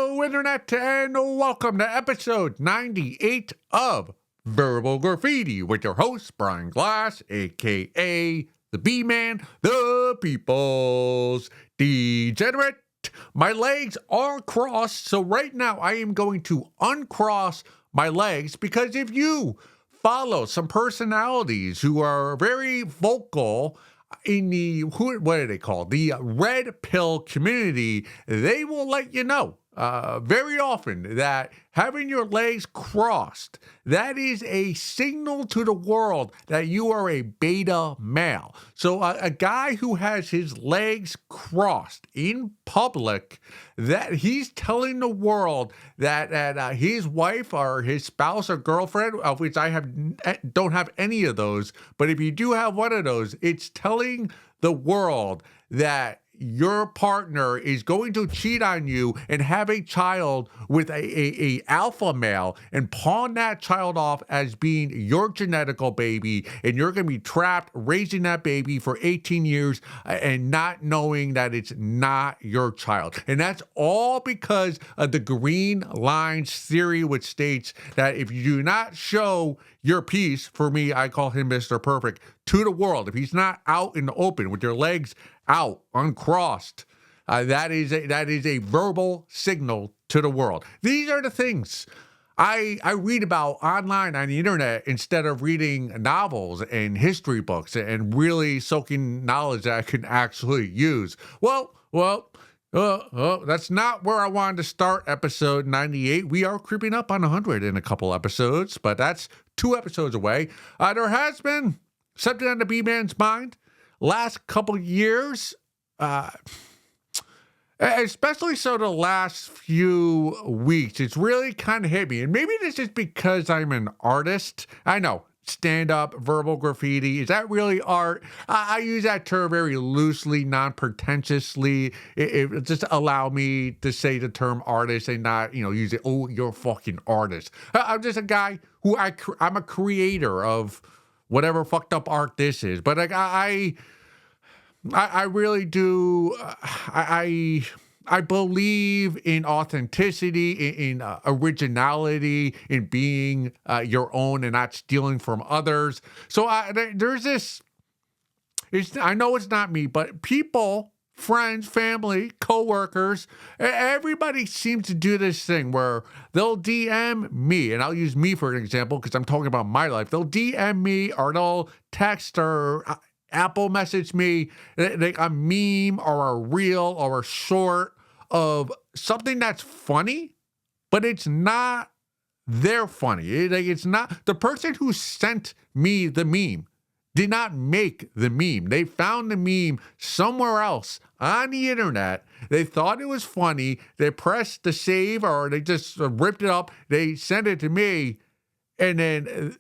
Hello, Internet, and welcome to episode 98 of Verbal Graffiti with your host, Brian Glass, aka the B-Man, the People's Degenerate. My legs are crossed, so right now I am going to uncross my legs because if you follow some personalities who are very vocal in the, what are they called? The red pill community, they will let you know very often that having your legs crossed, that is a signal to the world that you are a beta male. So a guy who has his legs crossed in public, that he's telling the world that his wife or his spouse or girlfriend, of which I don't have any of those, but if you do have one of those, it's telling the world that your partner is going to cheat on you and have a child with a alpha male and pawn that child off as being your genetical baby, and you're going to be trapped raising that baby for 18 years and not knowing that it's not your child. And that's all because of the green lines theory, which states that if you do not show your piece, for me, I call him Mr. Perfect, to the world, if he's not out in the open with your legs out, uncrossed, that is a verbal signal to the world. These are the things I read about online on the internet instead of reading novels and history books and really soaking knowledge that I can actually use. That's not where I wanted to start episode 98. We are creeping up on 100 in a couple episodes, but that's 2 episodes away. There has been something on the B-Man's mind last couple years, especially so the last few weeks. It's really kind of hit me. And maybe this is because I'm an artist. I know, stand-up, verbal graffiti. Is that really art? I use that term very loosely, non-pretentiously. It just allow me to say the term artist and not, use it, oh, you're a fucking artist. I'm just a guy who I'm a creator of whatever fucked up art this is. But like I really do. I believe in authenticity, in originality, in being your own and not stealing from others. So there's this. I know it's not me, but people, friends, family, coworkers, everybody seems to do this thing where they'll DM me, and I'll use me for an example because I'm talking about my life. They'll DM me or they'll text or Apple message me a meme or a reel or a short of something that's funny, but it's not their funny. It's not the person who sent me the meme did not make the meme. They found the meme somewhere else on the internet. They thought it was funny. They pressed the save or they just ripped it up. They sent it to me. And then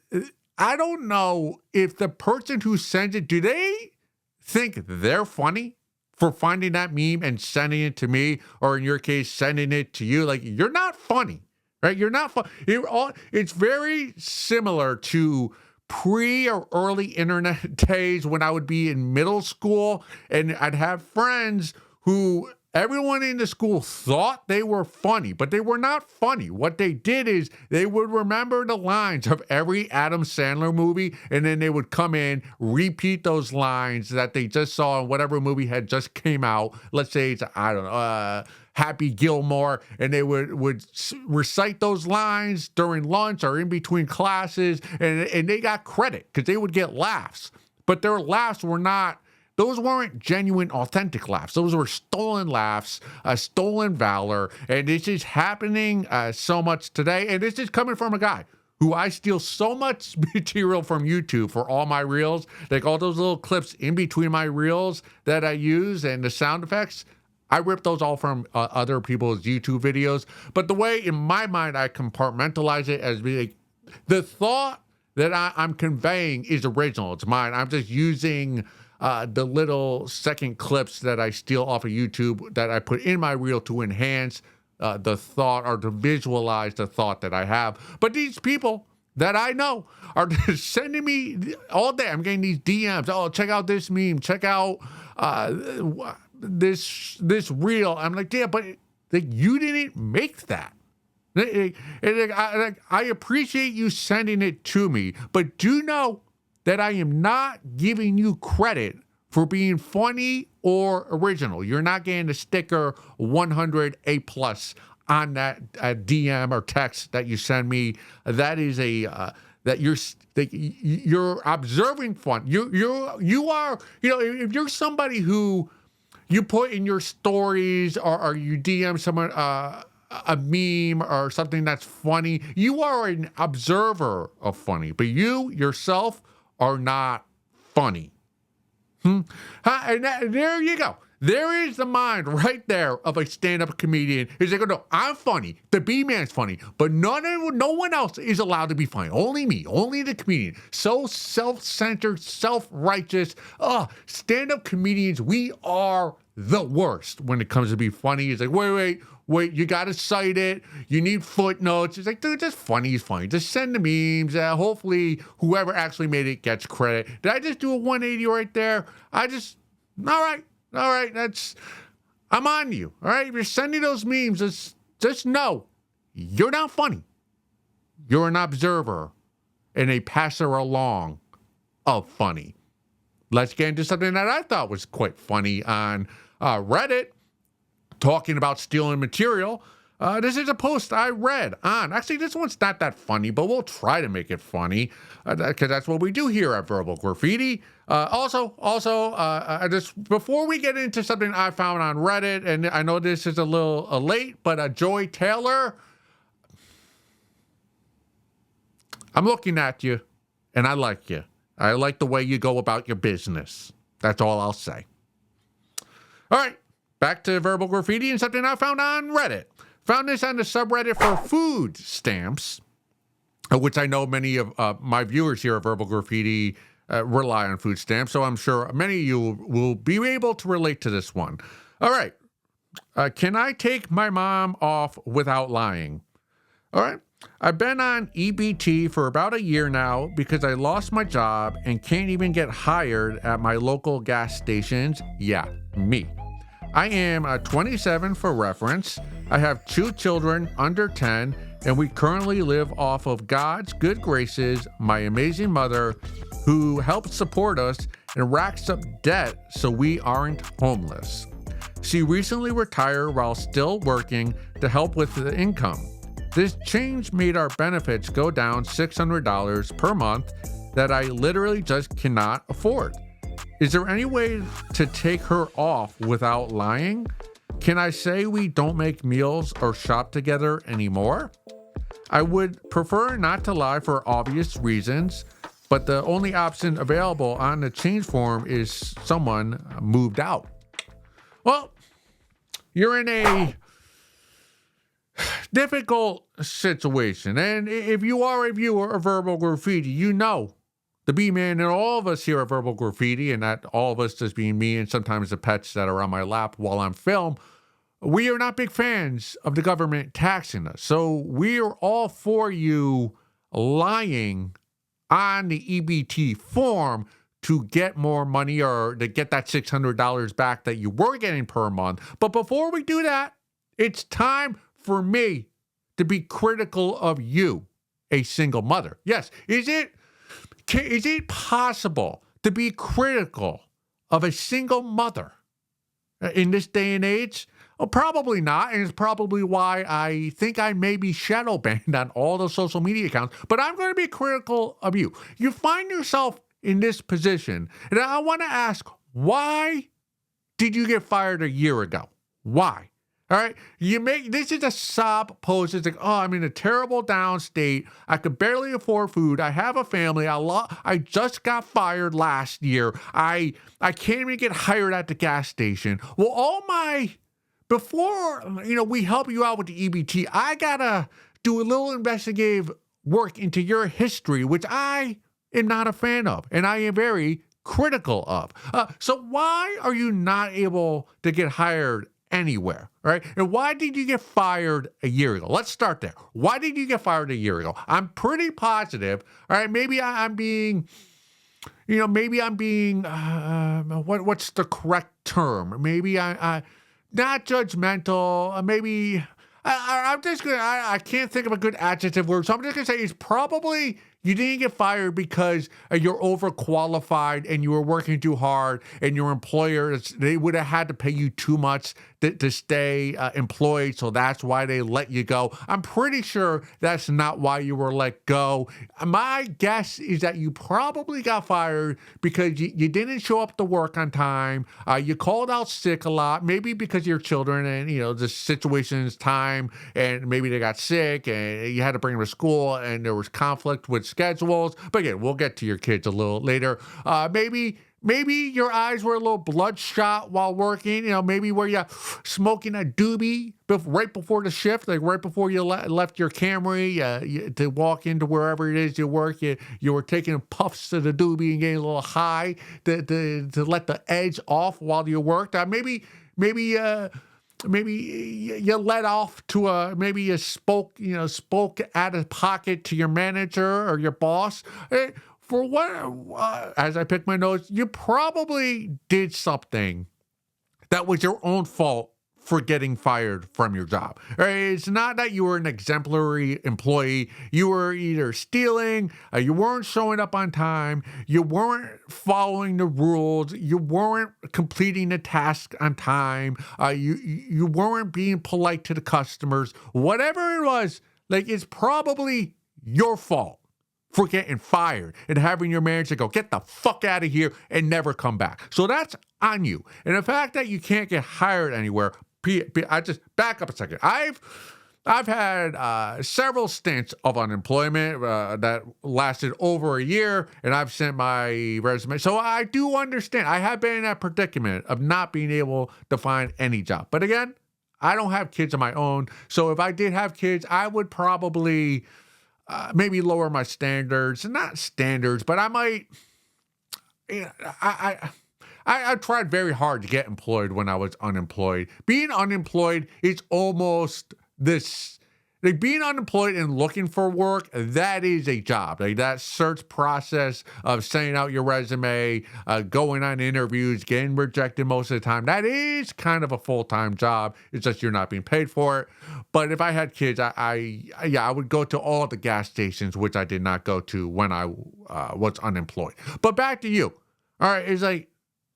I don't know if the person who sent it, do they think they're funny for finding that meme and sending it to me? Or in your case, sending it to you? Like, you're not funny, right? You're not funny. It's very similar to pre or early internet days when I would be in middle school and I'd have friends who everyone in the school thought they were funny, but they were not funny. What they did is they would remember the lines of every Adam Sandler movie, and then they would come in, repeat those lines that they just saw in whatever movie had just came out. Let's say it's, I don't know, Happy Gilmore, and they would recite those lines during lunch or in between classes, and they got credit because they would get laughs. But their laughs those weren't genuine, authentic laughs. Those were stolen laughs, stolen valor, and this is happening so much today. And this is coming from a guy who I steal so much material from YouTube for all my reels, like all those little clips in between my reels that I use and the sound effects. I rip those all from other people's YouTube videos. But the way in my mind I compartmentalize it as being the thought that I'm conveying is original. It's mine. I'm just using the little second clips that I steal off of YouTube that I put in my reel to enhance the thought or to visualize the thought that I have. But these people that I know are sending me all day. I'm getting these DMs. Oh, check out this meme. Check out this reel. I'm like, yeah, but that you didn't make that. I appreciate you sending it to me, but do know that I am not giving you credit for being funny or original. You're not getting a sticker 100 A plus on that DM or text that you send me. That is that you're observing fun. You are, if you're somebody who you put in your stories or you DM someone a meme or something that's funny, you are an observer of funny, but you yourself are not funny. And there you go. There is the mind right there of a stand-up comedian. He's like, oh, no, I'm funny. The B-man's funny, but no one else is allowed to be funny. Only me, only the comedian. So self-centered, self-righteous. Stand-up comedians, we are the worst when it comes to be funny. It's like, wait, you got to cite it. You need footnotes. It's like, dude, just funny is funny. Just send the memes. Hopefully, whoever actually made it gets credit. Did I just do a 180 right there? All right, I'm on you. All right, if you're sending those memes, just know you're not funny. You're an observer and a passer along of funny. Let's get into something that I thought was quite funny on Reddit, talking about stealing material. This is a post I read on. Actually, this one's not that funny, but we'll try to make it funny because that's what we do here at Verbal Graffiti. Also, just before we get into something I found on Reddit, and I know this is a little late, but Joy Taylor, I'm looking at you, and I like you. I like the way you go about your business. That's all I'll say. All right, back to Verbal Graffiti and something I found on Reddit. Found this on the subreddit for food stamps, which I know many of my viewers here at Verbal Graffiti rely on food stamps, so I'm sure many of you will be able to relate to this one. All right. Can I take my mom off without lying? All right. I've been on EBT for about a year now because I lost my job and can't even get hired at my local gas stations. Yeah, me. I am 27 for reference. I have 2 children under 10, and we currently live off of God's good graces, my amazing mother, who helps support us and racks up debt so we aren't homeless. She recently retired while still working to help with the income. This change made our benefits go down $600 per month that I literally just cannot afford. Is there any way to take her off without lying? Can I say we don't make meals or shop together anymore? I would prefer not to lie for obvious reasons, but the only option available on the change form is someone moved out. Well, you're in a difficult situation, and if you are a viewer of Verbal Graffiti, you know the B-Man and all of us here at Verbal Graffiti, and that all of us just being me and sometimes the pets that are on my lap while I'm film, we are not big fans of the government taxing us. So we are all for you lying on the EBT form to get more money or to get that $600 back that you were getting per month. But before we do that, it's time for me to be critical of you, a single mother. Yes, is it possible to be critical of a single mother in this day and age? Well, probably not, and it's probably why I think I may be shadow banned on all those social media accounts, but I'm going to be critical of you. You find yourself in this position, and I want to ask, why did you get fired a year ago? Why? All right, this is a sob post. It's like, oh, I'm in a terrible down state. I could barely afford food. I have a family. I just got fired last year. I can't even get hired at the gas station. Well, before we help you out with the EBT, I gotta do a little investigative work into your history, which I am not a fan of, and I am very critical of. So why are you not able to get hired anywhere, right? And why did you get fired a year ago? Let's start there. Why did you get fired a year ago? I'm pretty positive, all right, maybe I'm being, what's the correct term? Maybe not judgmental, maybe. I'm just gonna. I can't think of a good adjective word, so I'm just gonna say it's probably you didn't get fired because you're overqualified and you were working too hard, and your employer they would have had to pay you too much to stay employed, so that's why they let you go. I'm pretty sure that's not why you were let go. My guess is that you probably got fired because you didn't show up to work on time. You called out sick a lot, maybe because of your children and the situation's time, and maybe they got sick and you had to bring them to school, and there was conflict with schedules. But again, we'll get to your kids a little later. Maybe your eyes were a little bloodshot while working. Maybe were you smoking a doobie right before the shift, like right before you left your Camry to walk into wherever it is you work. You were taking puffs of the doobie and getting a little high to let the edge off while you worked. Maybe you let off to maybe you spoke out of pocket to your manager or your boss. For what, as I pick my nose, you probably did something that was your own fault for getting fired from your job. It's not that you were an exemplary employee. You were either stealing, you weren't showing up on time, you weren't following the rules, you weren't completing the task on time, you weren't being polite to the customers. Whatever it was, it's probably your fault for getting fired and having your manager go, get the fuck out of here and never come back. So that's on you. And the fact that you can't get hired anywhere, I just back up a second. I've had several stints of unemployment that lasted over a year, and I've sent my resume. So I do understand. I have been in that predicament of not being able to find any job. But again, I don't have kids of my own. So if I did have kids, I would probably maybe lower my standards. Not standards, but I might. I tried very hard to get employed when I was unemployed. Being unemployed is almost this. Being unemployed and looking for work, that is a job. That search process of sending out your resume, going on interviews, getting rejected most of the time, that is kind of a full-time job. It's just you're not being paid for it. But if I had kids, I would go to all the gas stations, which I did not go to when I was unemployed. But back to you. All right, it's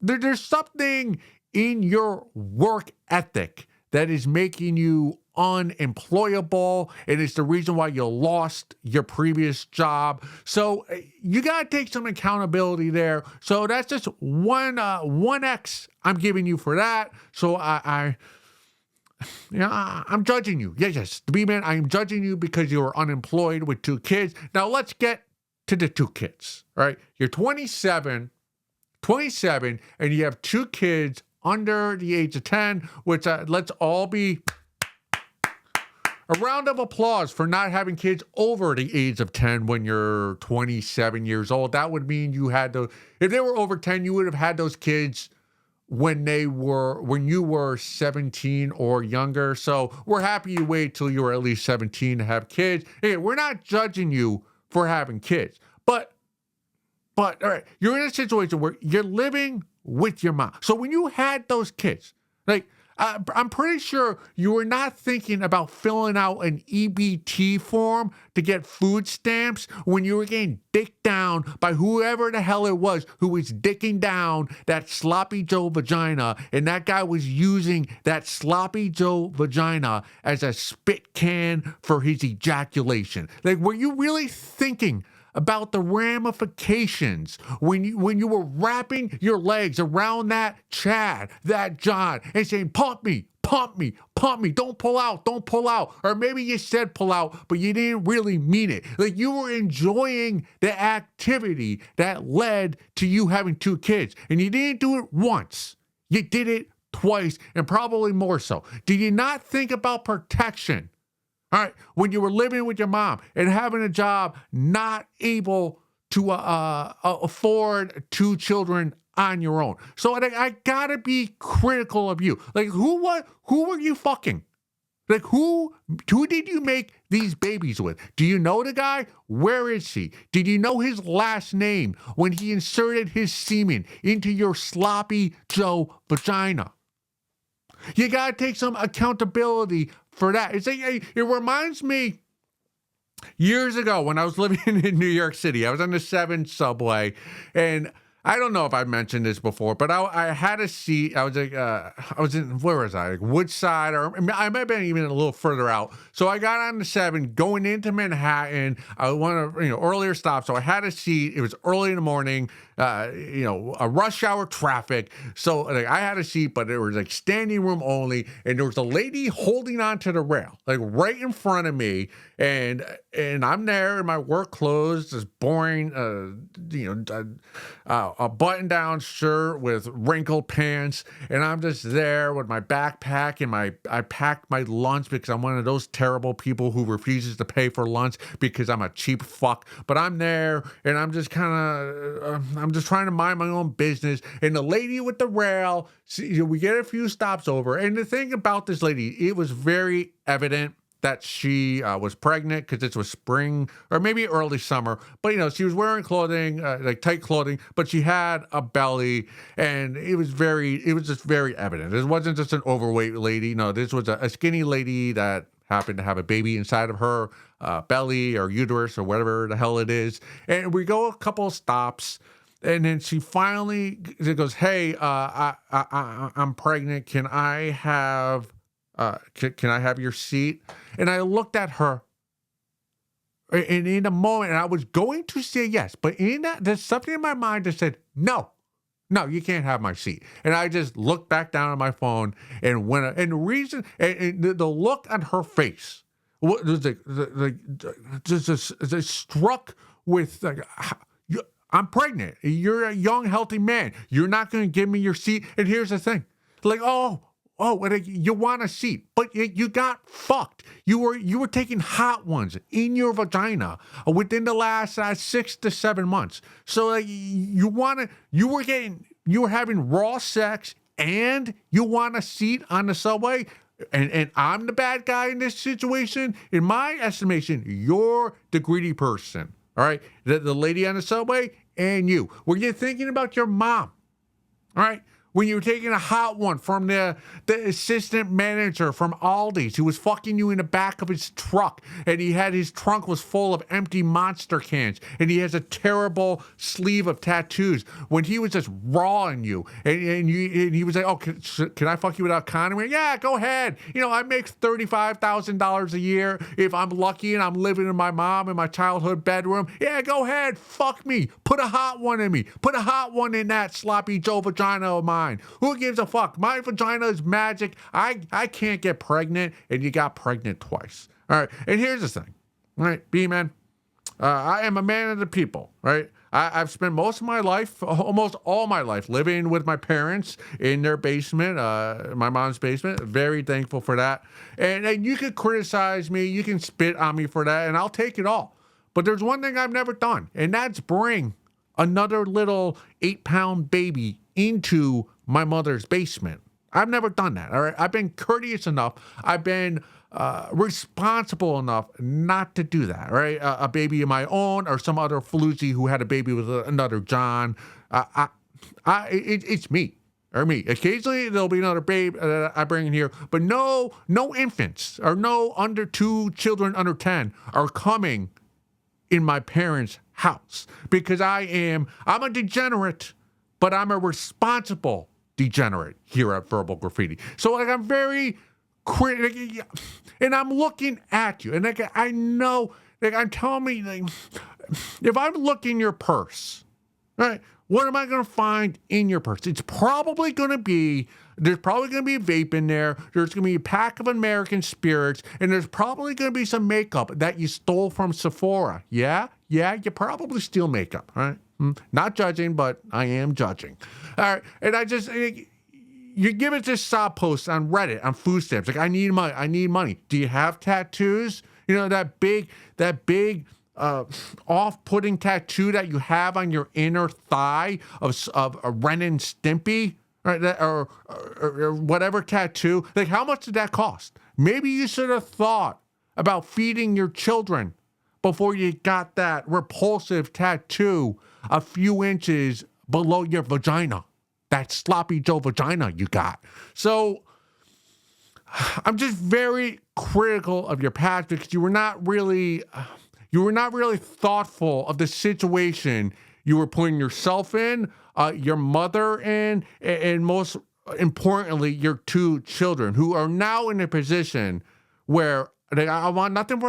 there's something in your work ethic that is making you unemployable, and it's the reason why you lost your previous job. So you got to take some accountability there. So that's just one X I'm giving you for that. So I'm judging you. Yes, the B-Man, I am judging you because you were unemployed with 2 kids. Now let's get to the 2 kids, right? You're 27, and you have 2 kids under the age of 10, which let's all be a round of applause for not having kids over the age of 10 when you're 27 years old. That would mean you had to, if they were over 10, you would have had those kids when you were 17 or younger. So we're happy you wait till you were at least 17 to have kids. Hey, we're not judging you for having kids, but all right, you're in a situation where you're living with your mom. So when you had those kids, I'm pretty sure you were not thinking about filling out an EBT form to get food stamps when you were getting dicked down by whoever the hell it was who was dicking down that sloppy Joe vagina, and that guy was using that sloppy Joe vagina as a spit can for his ejaculation. Were you really thinking about the ramifications when you were wrapping your legs around that Chad, that John, and saying, pump me, don't pull out. Or maybe you said pull out, but you didn't really mean it. You were enjoying the activity that led to you having 2 kids, and you didn't do it once. You did it twice, and probably more so. Did you not think about protection? All right, when you were living with your mom and having a job, not able to afford 2 children on your own. So I gotta be critical of you. Who were you fucking? Who did you make these babies with? Do you know the guy? Where is he? Did you know his last name when he inserted his semen into your sloppy Joe vagina? You gotta take some accountability for that. It's like, it reminds me years ago when I was living in New York City. I was on the 7 subway, and I don't know if I mentioned this before, but I had a seat. I was like, I was in, where was I? Like Woodside, or I might have been even a little further out. So I got on the 7 going into Manhattan. I wanted, earlier stop. So I had a seat. It was early in the morning, a rush hour traffic. So like I had a seat, but it was like standing room only. And there was a lady holding onto the rail, like right in front of me. And I'm there in my work clothes, this boring, a button-down shirt with wrinkled pants, and I'm just there with my backpack and I packed my lunch because I'm one of those terrible people who refuses to pay for lunch because I'm a cheap fuck. But I'm there, and I'm just I'm just trying to mind my own business. And the lady with the rail, we get a few stops over, and the thing about this lady, it was very evident that she was pregnant because this was spring or maybe early summer. But, she was wearing clothing, like tight clothing, but she had a belly, and it was just very evident. It wasn't just an overweight lady. No, this was a skinny lady that happened to have a baby inside of her belly or uterus or whatever the hell it is. And we go a couple of stops, and then she finally goes, "Hey, I'm pregnant. Can I have your seat?" And I looked at her, and in a moment, and I was going to say yes, but in that, there's something in my mind that said, no, you can't have my seat. And I just looked back down at my phone and went, and the reason, and the look on her face was just struck with like, I'm pregnant. You're a young, healthy man. You're not going to give me your seat. And here's the thing, like, you want a seat, but you got fucked. You were taking hot ones in your vagina within the last 6 to 7 months. So like you were having raw sex, and you want a seat on the subway. And I'm the bad guy in this situation. In my estimation, you're the greedy person. All right, the lady on the subway and you. Were you thinking about your mom? All right. When you were taking a hot one from the assistant manager from Aldi's who was fucking you in the back of his truck, and his trunk was full of empty Monster cans, and he has a terrible sleeve of tattoos, when he was just rawing you, and he was like, "Oh, can I fuck you without condom?" Yeah, go ahead. I make $35,000 a year if I'm lucky and I'm living in my mom in my childhood bedroom. Yeah, go ahead, fuck me. Put a hot one in me. Put a hot one in that sloppy Joe vagina of mine. Who gives a fuck? My vagina is magic. I can't get pregnant, and you got pregnant twice. All right, and here's the thing. All right, B-man, I am a man of the people, right? I've spent most of my life, almost all my life, living with my parents in their basement, my mom's basement. Very thankful for that. And you can criticize me, you can spit on me for that, and I'll take it all. But there's one thing I've never done, and that's bring another little 8-pound baby into my mother's basement. I've never done that. All right. I've been courteous enough. I've been responsible enough not to do that. Right. A baby of my own, or some other floozy who had a baby with another John. It's me. Or me. Occasionally there'll be another babe that I bring in here, but no infants or no under 2 children under 10 are coming in my parents' house, because I'm a degenerate, but I'm a responsible degenerate here at Verbal Graffiti. So like I'm very critical, and I'm looking at you, and like I know, like I'm telling me, like, if I'm looking in your purse, right? What am I going to find in your purse? There's probably going to be a vape in there. There's going to be a pack of American spirits, and there's probably going to be some makeup that you stole from Sephora. Yeah, you probably steal makeup, right? Not judging, but I am judging. All right, and you give it this sob post on Reddit on food stamps. Like, I need money. Do you have tattoos? That big off-putting tattoo that you have on your inner thigh of a Ren and Stimpy, right? Or whatever tattoo. Like, how much did that cost? Maybe you should have thought about feeding your children before you got that repulsive tattoo a few inches below your vagina. That sloppy Joe vagina you got. So I'm just very critical of your past because you were not really thoughtful of the situation you were putting yourself in, your mother in, and most importantly, your two children who are now in a position where I want nothing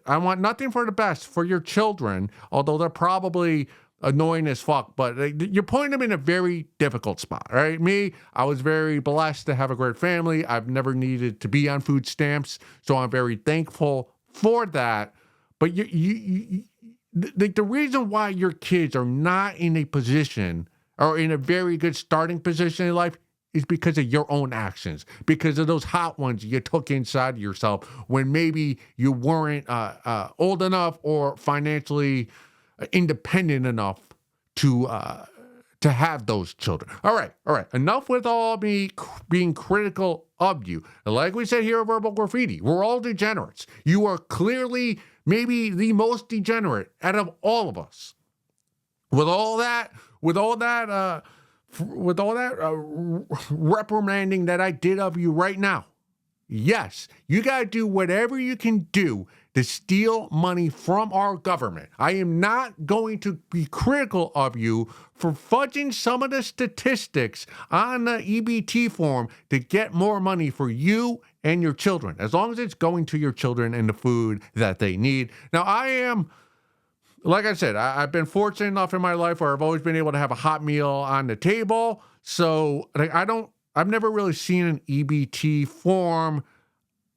I want nothing for the best for your children, although they're probably annoying as fuck, but you're putting them in a very difficult spot, right? Me, I was very blessed to have a great family. I've never needed to be on food stamps, so I'm very thankful for that. But the reason why your kids are not in a position or in a very good starting position in life is because of your own actions, because of those hot ones you took inside of yourself when maybe you weren't old enough or financially independent enough to have those children. All right, all right. Enough with all me being critical of you. Like we said here at Verbal Graffiti, we're all degenerates. You are clearly maybe the most degenerate out of all of us. With all that, with all that, reprimanding that I did of you right now. Yes, you got to do whatever you can do to steal money from our government. I am not going to be critical of you for fudging some of the statistics on the EBT form to get more money for you and your children, as long as it's going to your children and the food that they need. Now, like I said, I've been fortunate enough in my life where I've always been able to have a hot meal on the table. So I've never really seen an EBT form,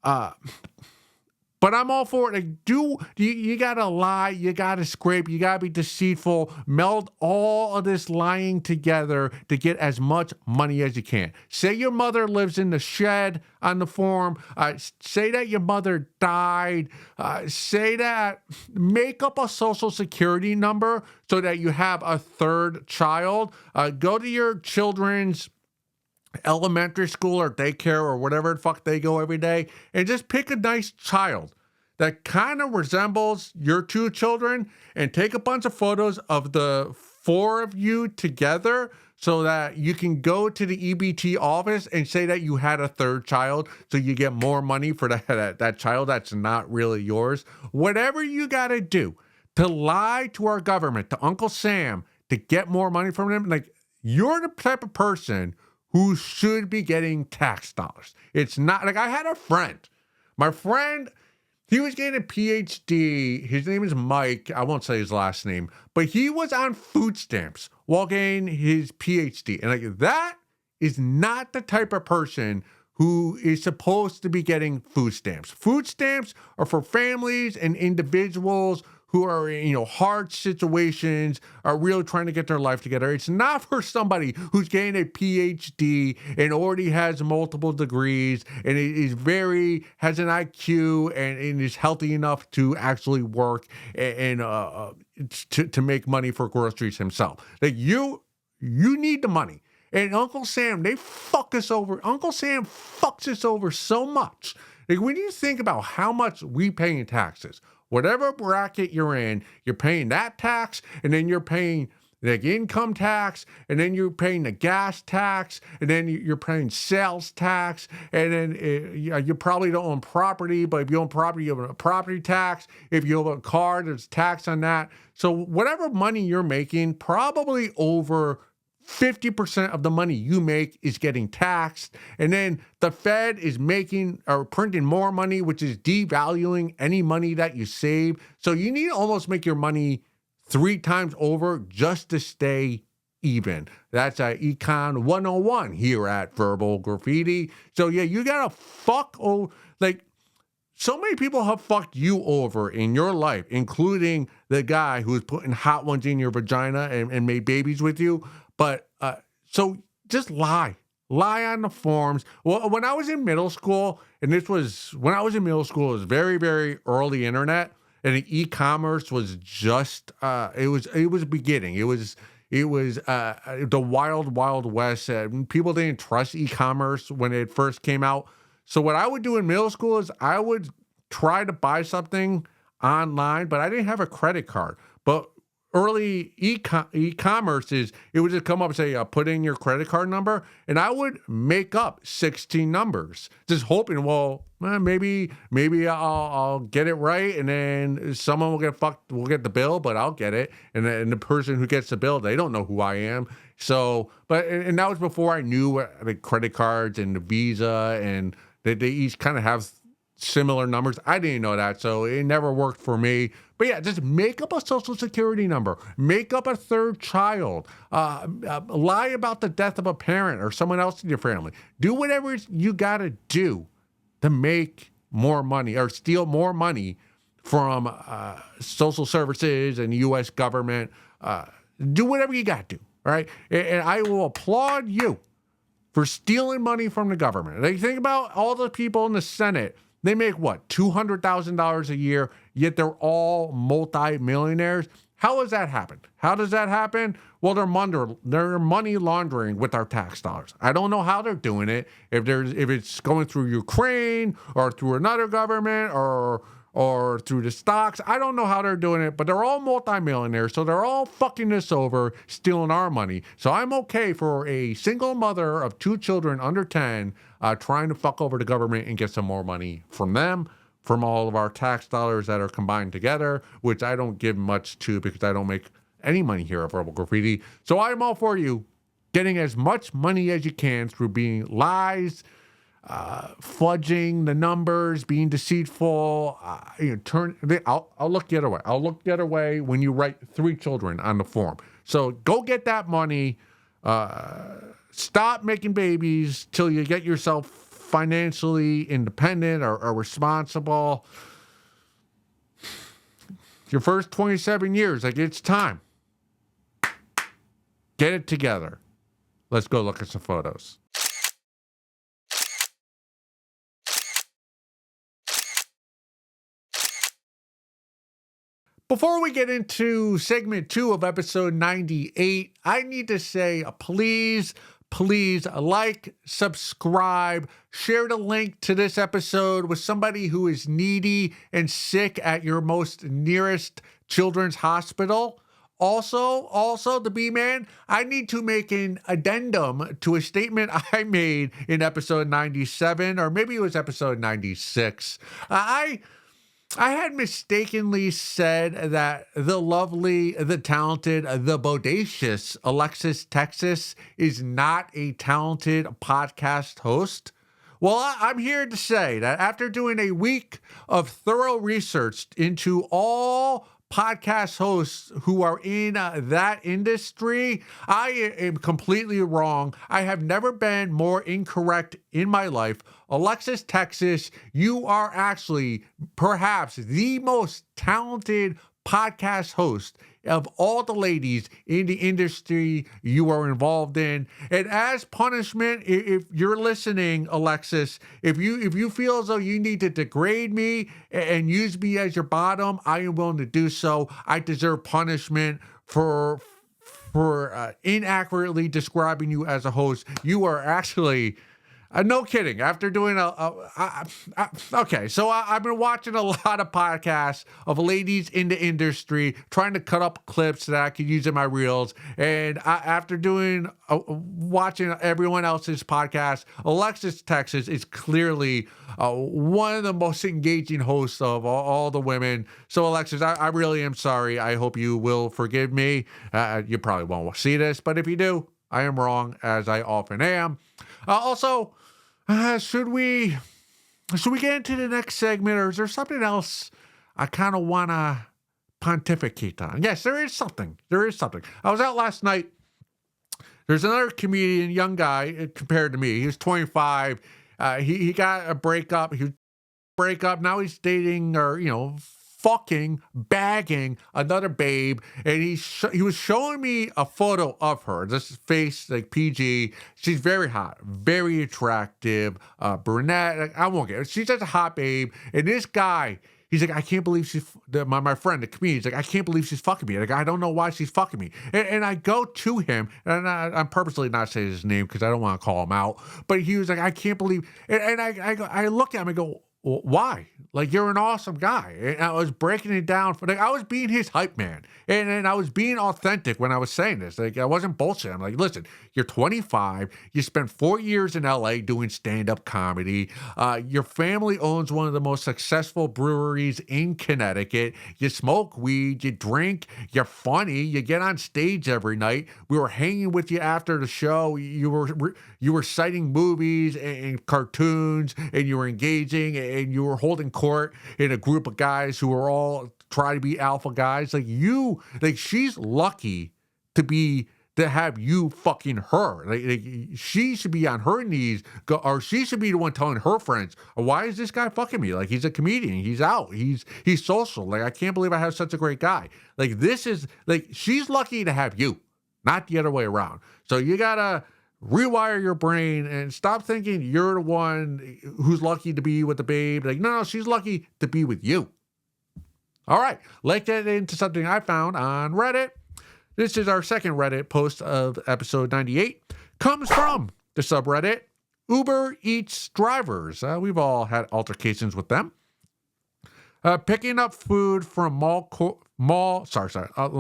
but I'm all for it. Like, you gotta lie, you gotta scrape, you gotta be deceitful, meld all of this lying together to get as much money as you can. Say your mother lives in the shed on the form. Say that your mother died. Say that, make up a social security number so that you have a third child. Go to your children's elementary school or daycare or whatever the fuck they go every day, and just pick a nice child that kind of resembles your two children and take a bunch of photos of the four of you together so that you can go to the EBT office and say that you had a third child so you get more money for that child that's not really yours. Whatever you got to do to lie to our government, to Uncle Sam, to get more money from him, like, you're the type of person who should be getting tax dollars. It's not like I had a friend. My friend, he was getting a PhD. His name is Mike. I won't say his last name, but he was on food stamps while getting his PhD. And like, that is not the type of person who is supposed to be getting food stamps. Food stamps are for families and individuals who are in, hard situations, are really trying to get their life together. It's not for somebody who's getting a PhD and already has multiple degrees and has an IQ and is healthy enough to actually work and to make money for groceries himself. Like, you need the money. And Uncle Sam, Uncle Sam fucks us over so much. Like, when you think about how much we pay in taxes, whatever bracket you're in, you're paying that tax, and then you're paying the income tax, and then you're paying the gas tax, and then you're paying sales tax, and then you probably don't own property, but if you own property, you have a property tax. If you have a car, there's tax on that. So whatever money you're making, probably over 50% of the money you make is getting taxed. And then the Fed is printing more money, which is devaluing any money that you save. So you need to almost make your money 3 times over just to stay even. That's Econ 101 here at Verbal Graffiti. So yeah, you gotta so many people have fucked you over in your life, including the guy who's putting hot ones in your vagina and made babies with you. But so just lie on the forms. Well, when I was in middle school, it was very, very early internet, and the e-commerce was just it was beginning. It was the wild, wild west. People didn't trust e-commerce when it first came out. So what I would do in middle school is I would try to buy something online, but I didn't have a credit card. But early e-commerce is it would just come up and say, put in your credit card number, and I would make up 16 numbers, just hoping, well, maybe I'll get it right, and then someone will get fucked, will get the bill, but I'll get it, and then the person who gets the bill, they don't know who I am. So, and that was before I knew the credit cards and the Visa, and they each kind of have similar numbers. I didn't know that, so it never worked for me. But yeah, just make up a social security number, make up a third child, lie about the death of a parent or someone else in your family. Do whatever you got to do to make more money or steal more money from social services and the U.S. government. Do whatever you got to do, all right? And I will applaud you for stealing money from the government. Like, think about all the people in the Senate. They make what, $200,000 a year, yet they're all multi-millionaires. How does that happen? How does that happen? Well, they're money laundering with our tax dollars. I don't know how they're doing it. If it's going through Ukraine or through another government or through the stocks, I don't know how they're doing it, but they're all multimillionaires, so they're all fucking us over, stealing our money. So I'm okay for a single mother of 2 children under 10 trying to fuck over the government and get some more money from them, from all of our tax dollars that are combined together, which I don't give much to because I don't make any money here at Verbal Graffiti. So I'm all for you getting as much money as you can through being lies, fudging the numbers, being deceitful. I'll look the other way. I'll look the other way when you write 3 children on the form. So go get that money. Stop making babies till you get yourself financially independent or responsible. Your first 27 years, like, it's time. Get it together. Let's go look at some photos. Before we get into segment 2 of episode 98, I need to say, please like, subscribe, share the link to this episode with somebody who is needy and sick at your most nearest children's hospital. Also, the B-Man, I need to make an addendum to a statement I made in episode 97, or maybe it was episode 96. I had mistakenly said that the lovely, the talented, the bodacious Alexis Texas is not a talented podcast host. Well, I'm here to say that after doing a week of thorough research into all podcast hosts who are in that industry, I am completely wrong. I have never been more incorrect in my life. Alexis Texas, you are actually perhaps the most talented podcast host of all the ladies in the industry you are involved in. And as punishment, if you're listening, Alexis, if you feel as though you need to degrade me and use me as your bottom, I am willing to do so. I deserve punishment for inaccurately describing you as a host. You are actually... no kidding. After doing okay, so I've been watching a lot of podcasts of ladies in the industry, trying to cut up clips that I could use in my reels. And after watching everyone else's podcast, Alexis Texas is clearly one of the most engaging hosts of all the women. So Alexis, I really am sorry. I hope you will forgive me. You probably won't see this, but if you do, I am wrong, as I often am. Also, should we get into the next segment, or is there something else I kind of want to pontificate on? Yes, there is something. I was out last night. There's another comedian, young guy compared to me. He was 25. He got a breakup. Now he's dating, or fucking, bagging another babe, and he was showing me a photo of her. This face, like, PG. She's very hot, very attractive, brunette. Like, I won't get it. She's just a hot babe. And this guy, he's like, I can't believe my friend, the comedian, he's like, I can't believe she's fucking me. Like, I don't know why she's fucking me. And I go to him, and I'm purposely not saying his name because I don't want to call him out. But he was like, I can't believe. And I look at him and go, Why? Like, you're an awesome guy. And I was breaking it down for, like, I was being his hype man. And I was being authentic when I was saying this. Like, I wasn't bullshit. I'm like, listen, you're 25. You spent 4 years in LA doing stand-up comedy. Your family owns one of the most successful breweries in Connecticut. You smoke weed, you drink, you're funny, you get on stage every night. We were hanging with you after the show. You were citing movies and cartoons, and you were engaging, and you were holding court in a group of guys who were all trying to be alpha guys. Like she's lucky to have you fucking her. Like she should be on her knees, or she should be the one telling her friends, why is this guy fucking me? Like, he's a comedian. He's out. He's social. Like, I can't believe I have such a great guy. Like, this is, like, she's lucky to have you, not the other way around. So you gotta rewire your brain and stop thinking you're the one who's lucky to be with the babe. Like, no, she's lucky to be with you. All right, let's get into something I found on Reddit. This is our second Reddit post of episode 98. Comes from the subreddit Uber Eats drivers. We've all had altercations with them. Picking up food from let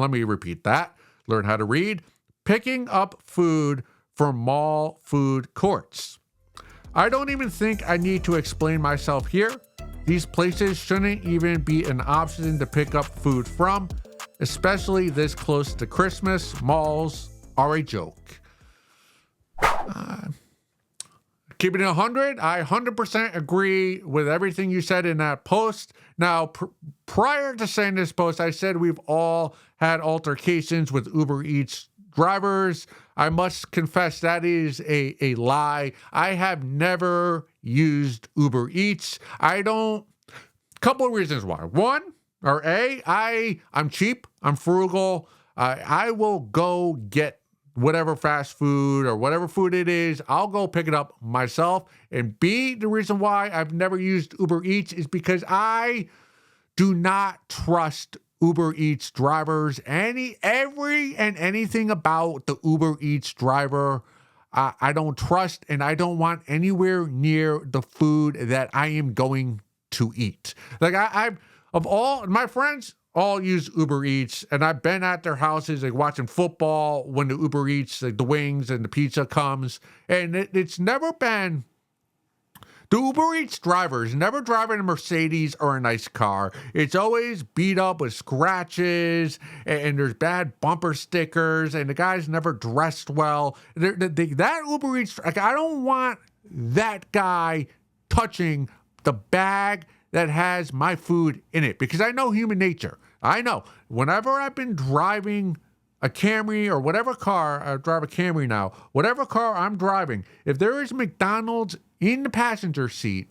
me repeat that. Learn how to read. Picking up food from mall food courts. I don't even think I need to explain myself here. These places shouldn't even be an option to pick up food from, especially this close to Christmas. Malls are a joke. Keeping it 100, I 100% agree with everything you said in that post. Now, prior to saying this post, I said we've all had altercations with Uber Eats drivers. I must confess that is a lie. I have never used Uber Eats. Couple of reasons why. One, I'm cheap, I'm frugal. I will go get whatever fast food or whatever food it is, I'll go pick it up myself. And B, the reason why I've never used Uber Eats is because I do not trust Uber Eats drivers. Anything about the Uber Eats driver, I don't trust, and I don't want anywhere near the food that I am going to eat. Like I've of all my friends all use Uber Eats, and I've been at their houses like watching football when the Uber Eats, like the wings and the pizza comes, and it's never been. The Uber Eats drivers never driving a Mercedes or a nice car. It's always beat up with scratches, and there's bad bumper stickers, and the guy's never dressed well. That Uber Eats, like, I don't want that guy touching the bag that has my food in it, because I know human nature. I know whenever I've been driving a Camry or whatever car, I drive a Camry now, whatever car I'm driving, if there is McDonald's in the passenger seat,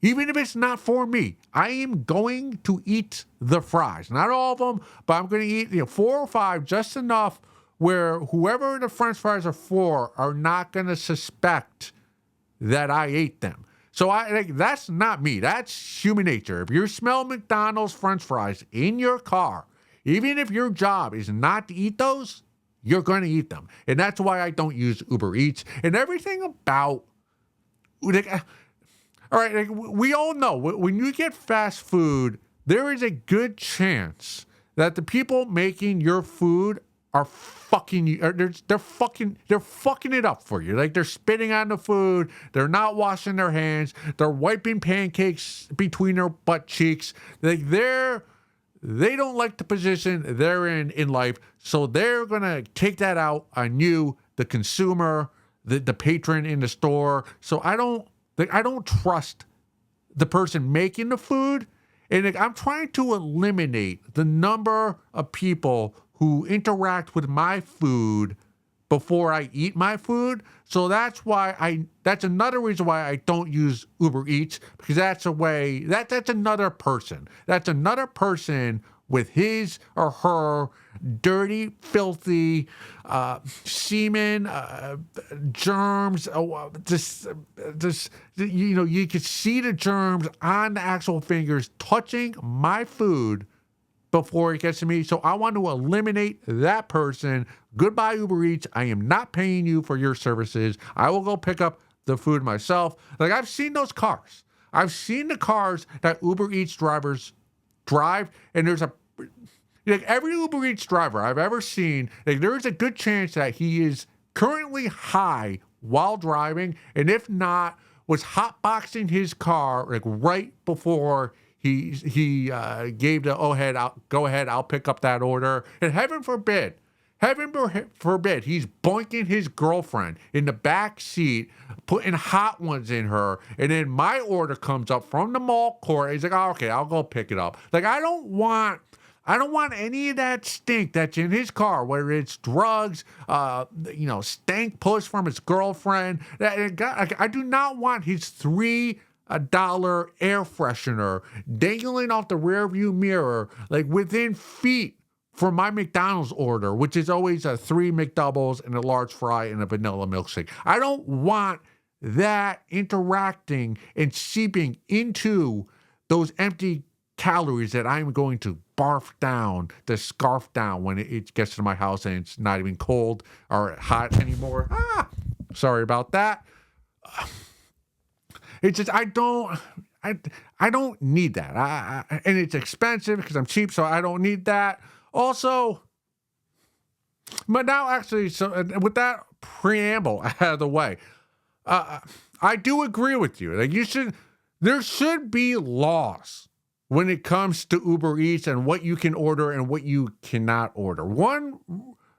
even if it's not for me, I am going to eat the fries. Not all of them, but I'm going to eat 4 or 5, just enough where whoever the French fries are for are not going to suspect that I ate them. So that's not me. That's human nature. If you smell McDonald's French fries in your car, even if your job is not to eat those, you're going to eat them. And that's why I don't use Uber Eats. And everything about, like, all right, like, we all know when you get fast food, there is a good chance that the people making your food are fucking you. They're fucking it up for you. Like, they're spitting on the food. They're not washing their hands. They're wiping pancakes between their butt cheeks. Like, they don't like the position they're in life, so they're gonna take that out on you, the consumer, the patron in the store. So I don't trust the person making the food, and I'm trying to eliminate the number of people who interact with my food before I eat my food. So that's another reason why I don't use Uber Eats, because that's another person. That's another person with his or her dirty, filthy semen, germs. You could see the germs on the actual fingers touching my food before it gets to me. So I want to eliminate that person. Goodbye, Uber Eats. I am not paying you for your services. I will go pick up the food myself. Like, I've seen those cars. I've seen the cars that Uber Eats drivers drive, and there's a like every Uber Eats driver I've ever seen, like there is a good chance that he is currently high while driving, and if not, was hotboxing his car like right before he gave the go ahead, I'll pick up that order. And heaven forbid, he's boinking his girlfriend in the back seat, putting hot ones in her, and then my order comes up from the mall court. He's like, oh, okay, I'll go pick it up. Like I don't want any of that stink that's in his car, whether it's drugs, stank puss from his girlfriend. I do not want his $3 air freshener dangling off the rearview mirror, like within feet from my McDonald's order, which is always a 3 McDoubles and a large fry and a vanilla milkshake. I don't want that interacting and seeping into those empty calories that I'm going to scarf down when it gets to my house and it's not even cold or hot anymore. Sorry about that. It's just I don't need that. And it's expensive because I'm cheap, so I don't need that. Also, but now actually, so with that preamble out of the way, I do agree with you. Like there should be laws when it comes to Uber Eats and what you can order and what you cannot order. One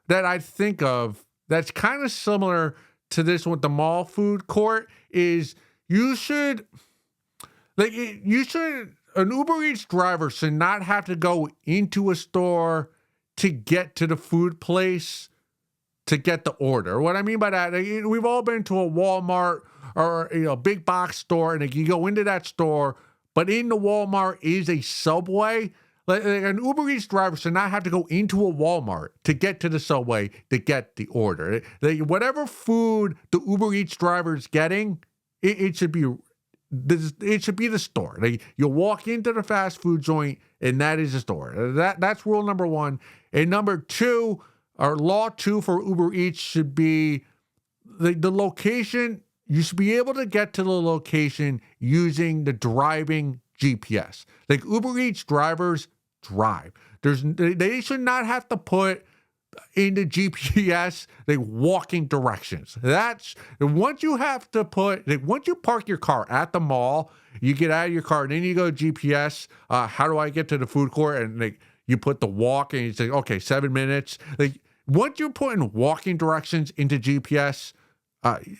that I think of that's kind of similar to this with the mall food court is an Uber Eats driver should not have to go into a store to get to the food place to get the order. What I mean by that, we've all been to a Walmart or big box store, and you go into that store, but in the Walmart is a Subway. Like an Uber Eats driver should not have to go into a Walmart to get to the Subway to get the order. Whatever food the Uber Eats driver is getting, it should be the store. You walk into the fast food joint, and that is the store. That's rule number one. And number two, or law two for Uber Eats should be the location. You should be able to get to the location using the driving GPS. Like Uber Eats drivers drive. They should not have to put in the GPS walking directions. Once you park your car at the mall, you get out of your car and then you go GPS. How do I get to the food court? And you put the walk and you say, okay, 7 minutes. Once you're putting walking directions into GPS,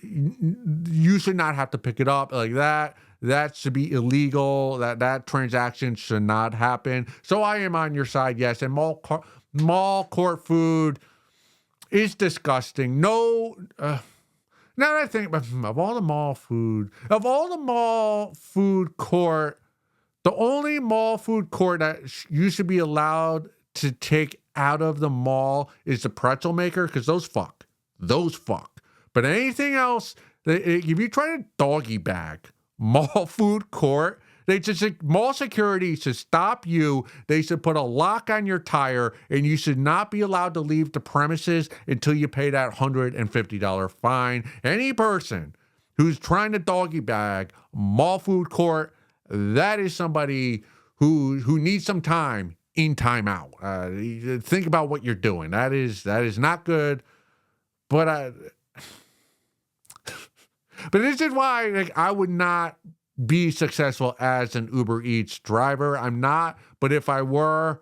you should not have to pick it up like that. That should be illegal. That transaction should not happen. So I am on your side, yes. And mall court food is disgusting. No, now that I think of all the mall food court, the only mall food court that you should be allowed to take out of the mall is the pretzel maker, because those fuck. But anything else, if you try to doggy bag mall food court, mall security should stop you. They should put a lock on your tire, and you should not be allowed to leave the premises until you pay that $150 fine. Any person who's trying to doggy bag mall food court, that is somebody who needs some time in timeout. Think about what you're doing. That is not good. But this is why I would not be successful as an Uber Eats driver. I'm not, but if I were,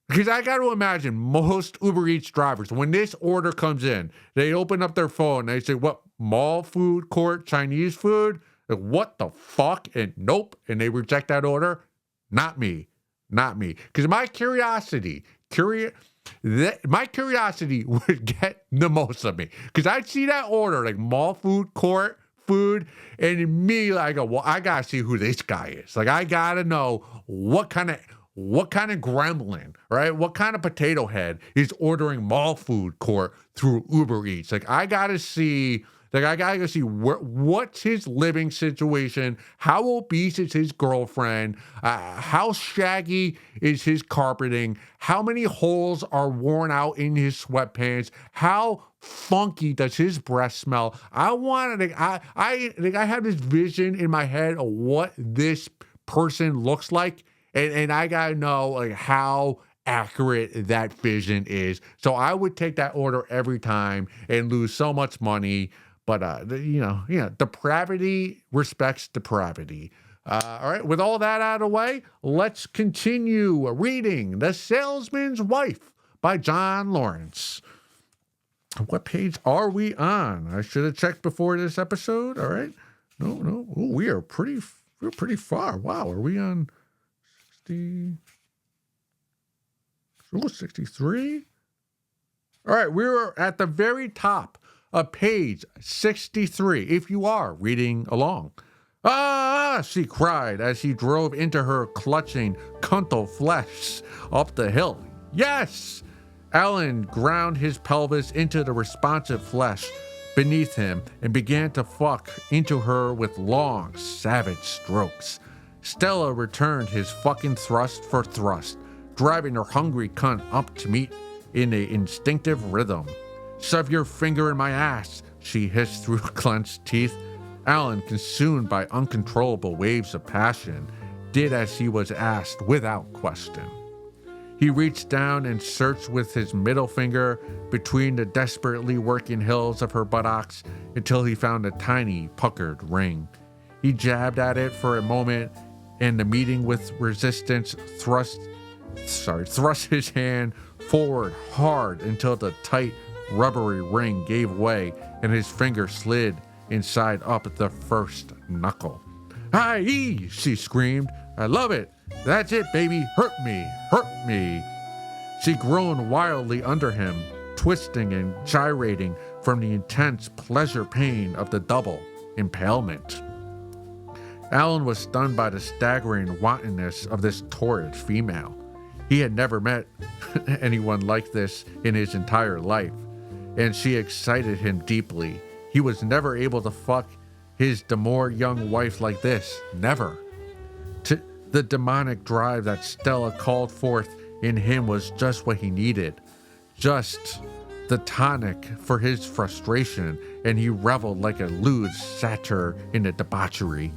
because I got to imagine most Uber Eats drivers, when this order comes in, they open up their phone, they say, what, mall food court, Chinese food? What the fuck? And nope. And they reject that order. Not me. Because my curiosity would get the most of me. Because I'd see that order, like mall food court food, and immediately I go, well, I gotta see who this guy is. I gotta know what kind of gremlin, right? What kind of potato head is ordering mall food court through Uber Eats? I gotta see Like, I gotta go see what's his living situation, how obese is his girlfriend, how shaggy is his carpeting, how many holes are worn out in his sweatpants, how funky does his breath smell. I want to, I have this vision in my head of what this person looks like, and I gotta know like how accurate that vision is. So I would take that order every time and lose so much money. But depravity respects depravity. All right, with all that out of the way, let's continue reading The Salesman's Wife by John Lawrence. What page are we on? I should have checked before this episode. All right. No. Ooh, we're pretty far. Wow. Are we on 60? Oh, 63? All right. We're at the very top of page 63, if you are reading along. Ah, she cried as he drove into her clutching cuntal flesh up the hill. Yes! Alan ground his pelvis into the responsive flesh beneath him and began to fuck into her with long, savage strokes. Stella returned his fucking thrust for thrust, driving her hungry cunt up to meet in an instinctive rhythm. Shove your finger in my ass, she hissed through clenched teeth. Alan, consumed by uncontrollable waves of passion, did as he was asked without question. He reached down and searched with his middle finger between the desperately working hills of her buttocks until he found a tiny, puckered ring. He jabbed at it for a moment, and the meeting with resistance thrust his hand forward hard until the tight, rubbery ring gave way and his finger slid inside up the first knuckle. "Aye!" she screamed. "I love it. That's it, baby. Hurt me. Hurt me." She groaned wildly under him, twisting and gyrating from the intense pleasure pain of the double impalement. Alan was stunned by the staggering wantonness of this torrid female. He had never met anyone like this in his entire life, and she excited him deeply. He was never able to fuck his demure young wife like this. Never. The demonic drive that Stella called forth in him was just what he needed. Just the tonic for his frustration, and he reveled like a lewd satyr in the debauchery.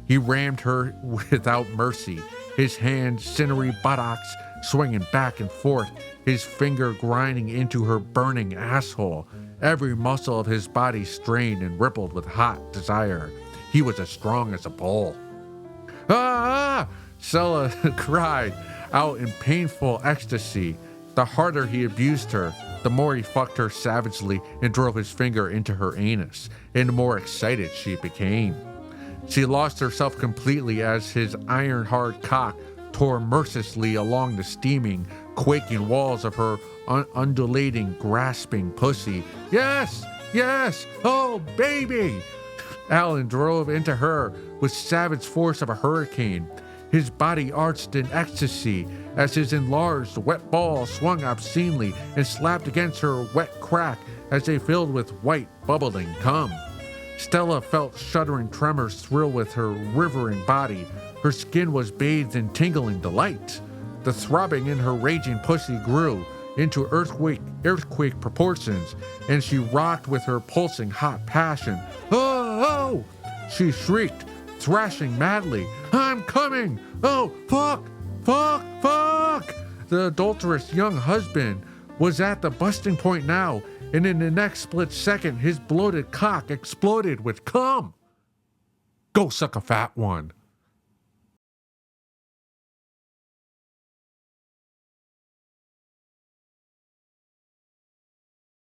He rammed her without mercy, his hands, sinewy buttocks swinging back and forth, his finger grinding into her burning asshole. Every muscle of his body strained and rippled with hot desire. He was as strong as a bull. "Ah!" Stella cried out in painful ecstasy. The harder he abused her, the more he fucked her savagely and drove his finger into her anus, and the more excited she became. She lost herself completely as his iron-hard cock tore mercilessly along the steaming, quaking walls of her undulating, grasping pussy. "Yes! Yes! Oh, baby!" Alan drove into her with savage force of a hurricane. His body arched in ecstasy as his enlarged, wet balls swung obscenely and slapped against her wet crack as they filled with white, bubbling cum. Stella felt shuddering tremors thrill with her rivering body. Her skin was bathed in tingling delight. The throbbing in her raging pussy grew into earthquake proportions, and she rocked with her pulsing hot passion. "Oh!" she shrieked, thrashing madly. "I'm coming! Oh, fuck! Fuck! Fuck!" The adulterous young husband was at the busting point now, and in the next split second, his bloated cock exploded with cum. "Go suck a fat one."